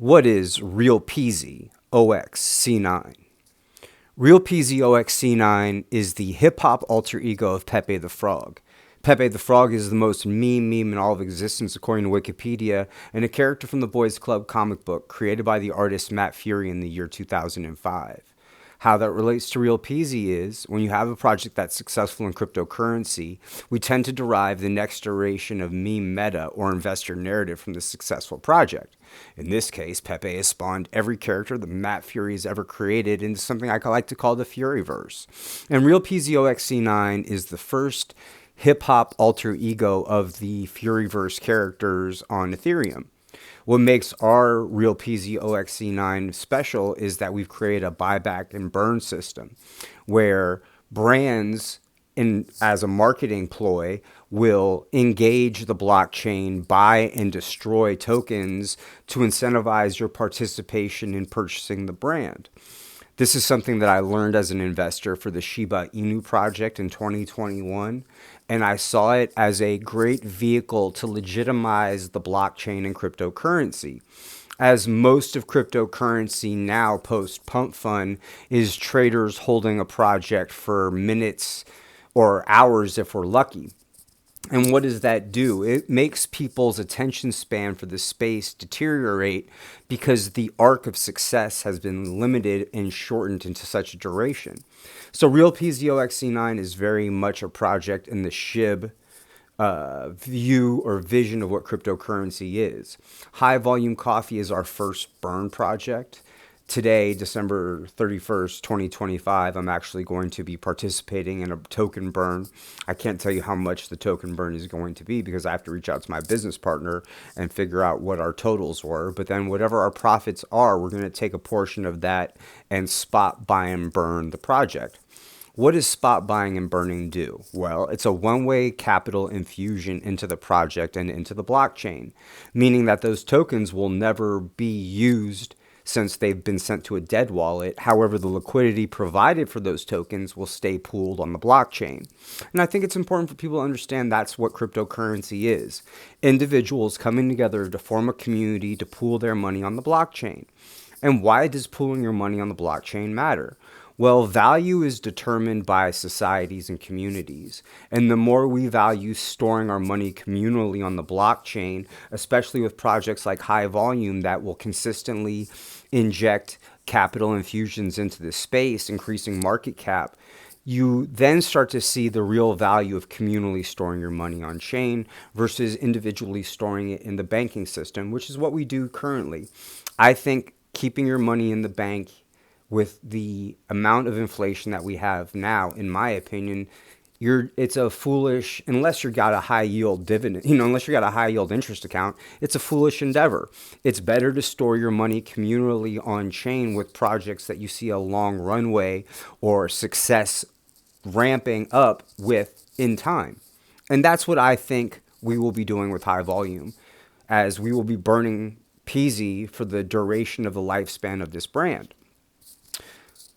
What is Real Peezy OXC9? Real Peezy OXC9 is the hip-hop alter ego of Pepe the Frog. Pepe the Frog is the most meme in all of existence according to Wikipedia, and a character from the Boys Club comic book created by the artist Matt Fury in the year 2005. How that relates to Real Peezy is, when you have a project that's successful in cryptocurrency, we tend to derive the next iteration of meme meta or investor narrative from the successful project. In this case, Pepe has spawned every character that Matt Fury has ever created into something I like to call the Furyverse. And Real Peezy OXC9 is the first hip-hop alter ego of the Furyverse characters on Ethereum. What makes our Real Peezy OXC9 special is that we've created a buyback and burn system where brands, as a marketing ploy, will engage the blockchain, buy and destroy tokens to incentivize your participation in purchasing the brand. This is something that I learned as an investor for the Shiba Inu project in 2021, and I saw it as a great vehicle to legitimize the blockchain and cryptocurrency. As most of cryptocurrency now post-pump fund is traders holding a project for minutes or hours if we're lucky. And what does that do? It makes people's attention span for the space deteriorate because the arc of success has been limited and shortened into such a duration. So Real Peezy OXC9 is very much a project in the SHIB view or vision of what cryptocurrency is. High Volume Coffee is our first burn project. Today, December 31st, 2025, I'm actually going to be participating in a token burn. I can't tell you how much the token burn is going to be because I have to reach out to my business partner and figure out what our totals were. But then whatever our profits are, we're going to take a portion of that and spot buy and burn the project. What does spot buying and burning do? Well, it's a one-way capital infusion into the project and into the blockchain, meaning that those tokens will never be used since they've been sent to a dead wallet. However, the liquidity provided for those tokens will stay pooled on the blockchain. And I think it's important for people to understand that's what cryptocurrency is. Individuals coming together to form a community to pool their money on the blockchain. And why does pooling your money on the blockchain matter? Well, value is determined by societies and communities. And the more we value storing our money communally on the blockchain, especially with projects like High Volume that will consistently inject capital infusions into the space, increasing market cap, you then start to see the real value of communally storing your money on chain versus individually storing it in the banking system, which is what we do currently. I think keeping your money in the bank with the amount of inflation that we have now, in my opinion, it's a foolish, unless you got a high yield dividend, unless you got a high yield interest account, it's a foolish endeavor. It's better to store your money communally on chain with projects that you see a long runway or success ramping up with in time. And that's what I think we will be doing with High Volume, as we will be burning Peezy for the duration of the lifespan of this brand.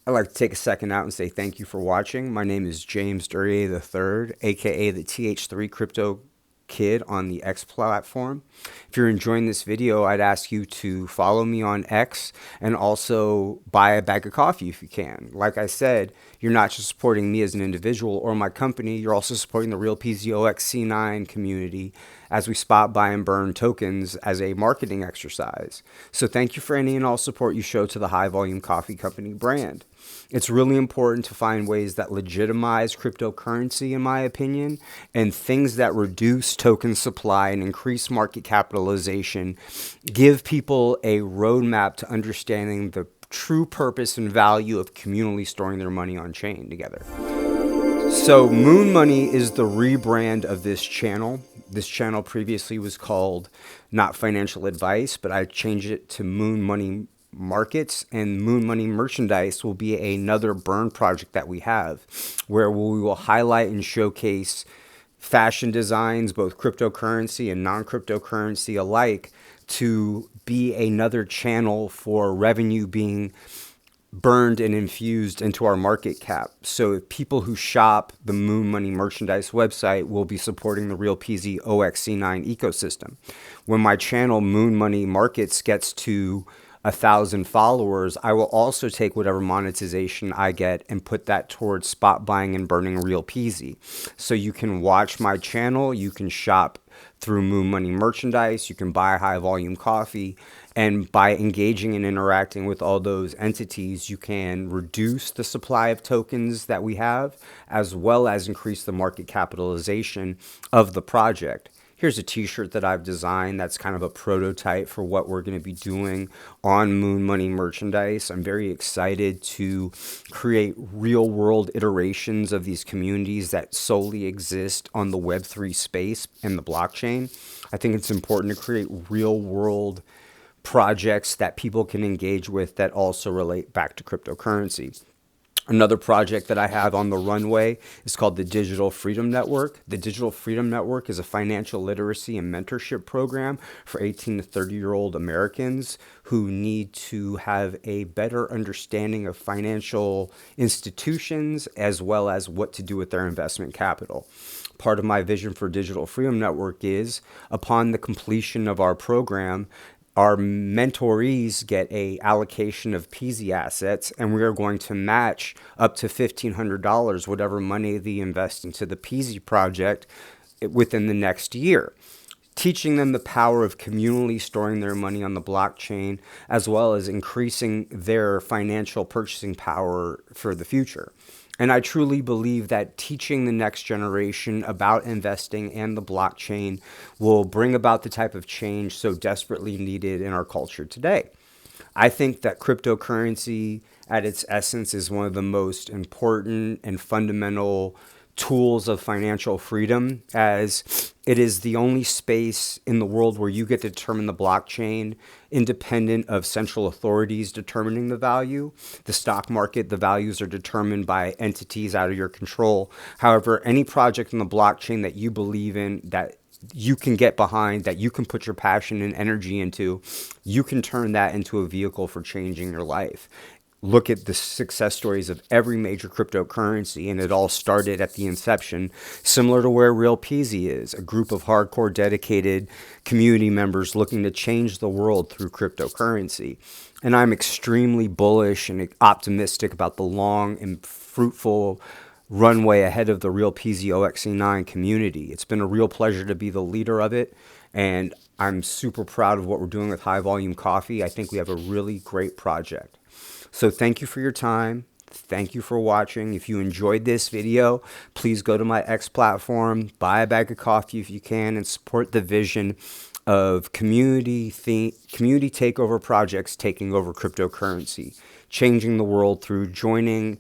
I'd like to take a second out and say thank you for watching. My name is James Duryea III, aka the TH3 Crypto Kid on the X platform. If you're enjoying this video, I'd ask you to follow me on X and also buy a bag of coffee if you can. Like I said, you're not just supporting me as an individual or my company, you're also supporting the Real Peezy OXC9 community as we spot, buy, and burn tokens as a marketing exercise. So thank you for any and all support you show to the High Volume Coffee Company brand. It's really important to find ways that legitimize cryptocurrency, in my opinion, and things that reduce token supply and increase market capitalization, give people a roadmap to understanding the true purpose and value of communally storing their money on chain together. So Moon Money is the rebrand of this channel. This channel previously was called Not Financial Advice, but I changed it to Moon Money Markets, and Moon Money Merchandise will be another burn project that we have, where we will highlight and showcase fashion designs, both cryptocurrency and non-cryptocurrency alike, to be another channel for revenue being burned and infused into our market cap. So if people who shop the Moon Money merchandise website will be supporting the Real Peezy OXC9 ecosystem. When my channel Moon Money Markets gets to 1,000 followers, I will also take whatever monetization I get and put that towards spot buying and burning Real Peezy. So you can watch my channel, you can shop through Moon Money merchandise, you can buy high volume coffee, and by engaging and interacting with all those entities, you can reduce the supply of tokens that we have, as well as increase the market capitalization of the project. Here's a t-shirt that I've designed that's kind of a prototype for what we're going to be doing on Moon Money merchandise. I'm very excited to create real world iterations of these communities that solely exist on the Web3 space and the blockchain. I think it's important to create real world projects that people can engage with that also relate back to cryptocurrency. Another project that I have on the runway is called the Digital Freedom Network. The Digital Freedom Network is a financial literacy and mentorship program for 18 to 30-year-old Americans who need to have a better understanding of financial institutions as well as what to do with their investment capital. Part of my vision for Digital Freedom Network is upon the completion of our program, our mentorees get a allocation of Peezy assets, and we are going to match up to $1,500, whatever money they invest into the Peezy project within the next year, teaching them the power of communally storing their money on the blockchain, as well as increasing their financial purchasing power for the future. And I truly believe that teaching the next generation about investing and the blockchain will bring about the type of change so desperately needed in our culture today. I think that cryptocurrency at its essence is one of the most important and fundamental tools of financial freedom, as it is the only space in the world where you get to determine the blockchain independent of central authorities determining the value. The stock market, the values are determined by entities out of your control. However, any project in the blockchain that you believe in, that you can get behind, that you can put your passion and energy into, you can turn that into a vehicle for changing your life. Look at the success stories of every major cryptocurrency, and it all started at the inception, similar to where Real Peezy is, a group of hardcore dedicated community members looking to change the world through cryptocurrency. And I'm extremely bullish and optimistic about the long and fruitful runway ahead of the Real Peezy OXC9 community. It's been a real pleasure to be the leader of it, and I'm super proud of what we're doing with High Volume Coffee. I think we have a really great project. So thank you for your time. Thank you for watching. If you enjoyed this video, please go to my X platform, buy a bag of coffee if you can, and support the vision of community takeover projects taking over cryptocurrency, changing the world through joining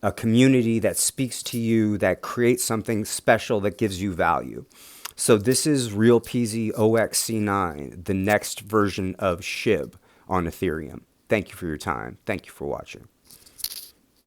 a community that speaks to you, that creates something special that gives you value. So this is Real Peezy OXC9, the next version of SHIB on Ethereum. Thank you for your time. Thank you for watching.